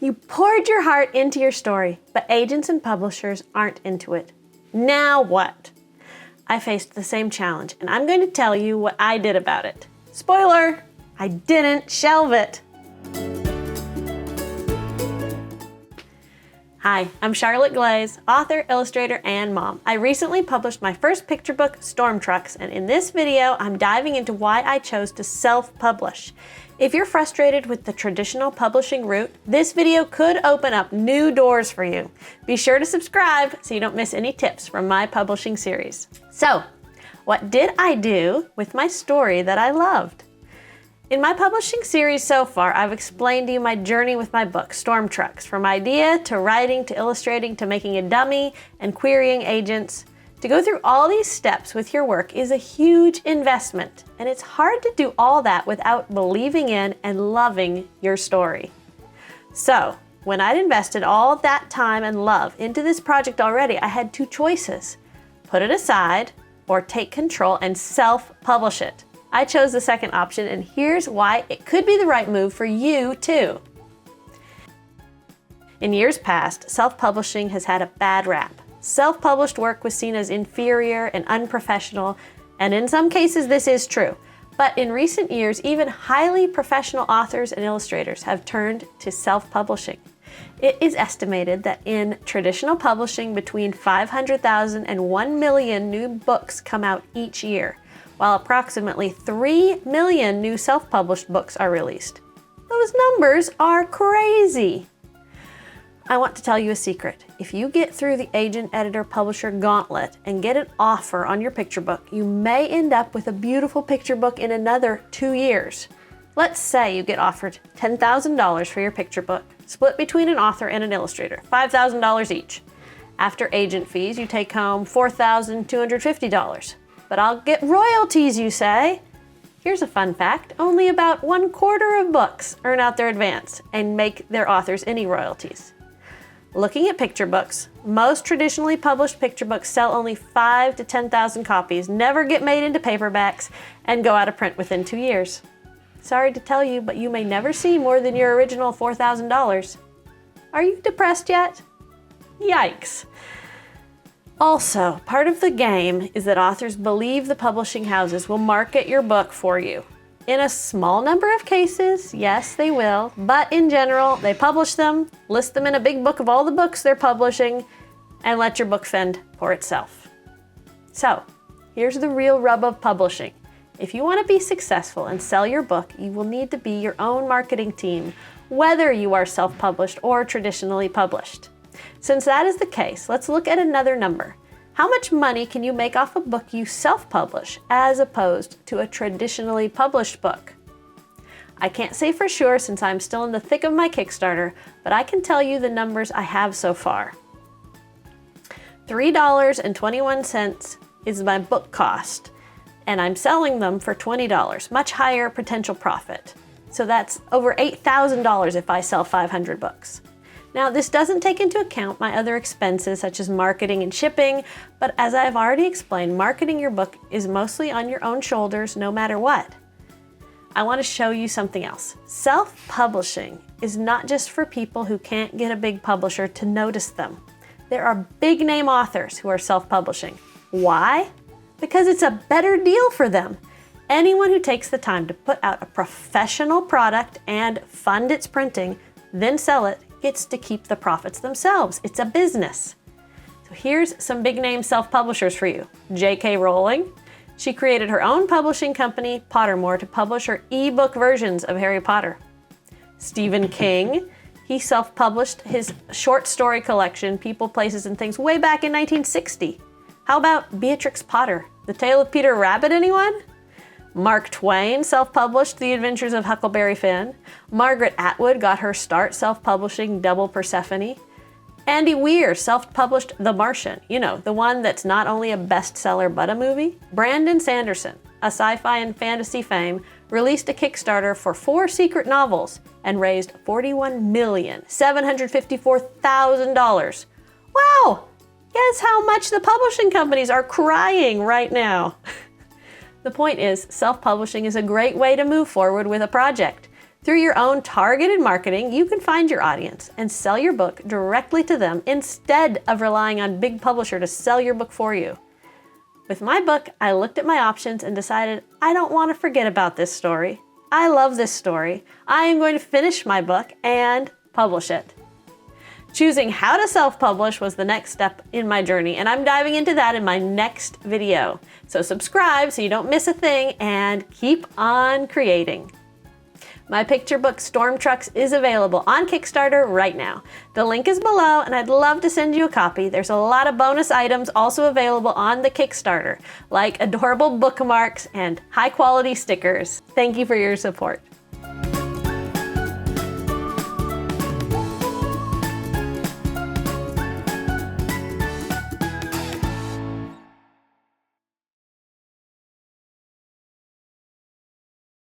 You poured your heart into your story, but agents and publishers aren't into it. Now what? I faced the same challenge, and I'm going to tell you what I did about it. Spoiler! I didn't shelve it. Hi, I'm Charlotte Glaze, author, illustrator, and mom. I recently published my first picture book, Storm Trucks, and in this video, I'm diving into why I chose to self-publish. If you're frustrated with the traditional publishing route, this video could open up new doors for you. Be sure to subscribe so you don't miss any tips from my publishing series. So, what did I do with my story that I loved? In my publishing series so far, I've explained to you my journey with my book, Storm Trucks, from idea to writing to illustrating to making a dummy and querying agents. To go through all these steps with your work is a huge investment, and it's hard to do all that without believing in and loving your story. So, when I'd invested all that time and love into this project already, I had two choices: put it aside or take control and self-publish it. I chose the second option, and here's why it could be the right move for you too. In years past, self-publishing has had a bad rap. Self-published work was seen as inferior and unprofessional, and in some cases this is true. But in recent years, even highly professional authors and illustrators have turned to self-publishing. It is estimated that in traditional publishing, between 500,000 and 1 million new books come out each year, while approximately 3 million new self-published books are released. Those numbers are crazy. I want to tell you a secret. If you get through the agent, editor, publisher gauntlet and get an offer on your picture book, you may end up with a beautiful picture book in another 2 years. Let's say you get offered $10,000 for your picture book, split between an author and an illustrator, $5,000 each. After agent fees, you take home $4,250. But I'll get royalties, you say? Here's a fun fact. Only about 1/4 of books earn out their advance and make their authors any royalties. Looking at picture books, most traditionally published picture books sell only 5,000 to 10,000 copies, never get made into paperbacks, and go out of print within 2 years. Sorry to tell you, but you may never see more than your original $4,000. Are you depressed yet? Yikes. Also, part of the game is that authors believe the publishing houses will market your book for you. In a small number of cases, yes, they will, but in general, they publish them, list them in a big book of all the books they're publishing, and let your book fend for itself. So, here's the real rub of publishing. If you want to be successful and sell your book, you will need to be your own marketing team, whether you are self-published or traditionally published. Since that is the case, let's look at another number. How much money can you make off a book you self-publish as opposed to a traditionally published book? I can't say for sure since I'm still in the thick of my Kickstarter, but I can tell you the numbers I have so far. $3.21 is my book cost, and I'm selling them for $20, much higher potential profit. So that's over $8,000 if I sell 500 books. Now, this doesn't take into account my other expenses such as marketing and shipping, but as I've already explained, marketing your book is mostly on your own shoulders no matter what. I want to show you something else. Self-publishing is not just for people who can't get a big publisher to notice them. There are big-name authors who are self-publishing. Why? Because it's a better deal for them. Anyone who takes the time to put out a professional product and fund its printing, then sell it, gets to keep the profits themselves. It's a business. So here's some big name self-publishers for you. J.K. Rowling. She created her own publishing company, Pottermore, to publish her ebook versions of Harry Potter. Stephen King. He self-published his short story collection, People, Places, and Things, way back in 1960. How about Beatrix Potter? The Tale of Peter Rabbit, anyone? Mark Twain self-published The Adventures of Huckleberry Finn. Margaret Atwood got her start self-publishing Double Persephone. Andy Weir self-published The Martian, the one that's not only a bestseller but a movie. Brandon Sanderson, a sci-fi and fantasy fame, released a Kickstarter for 4 secret novels and raised $41,754,000. Wow! Guess how much the publishing companies are crying right now. The point is, self-publishing is a great way to move forward with a project. Through your own targeted marketing, you can find your audience and sell your book directly to them instead of relying on big publisher to sell your book for you. With my book, I looked at my options and decided I don't want to forget about this story. I love this story. I am going to finish my book and publish it. Choosing how to self-publish was the next step in my journey, and I'm diving into that in my next video. So subscribe so you don't miss a thing and keep on creating. My picture book, Storm Trucks, is available on Kickstarter right now. The link is below, and I'd love to send you a copy. There's a lot of bonus items also available on the Kickstarter, like adorable bookmarks and high-quality stickers. Thank you for your support.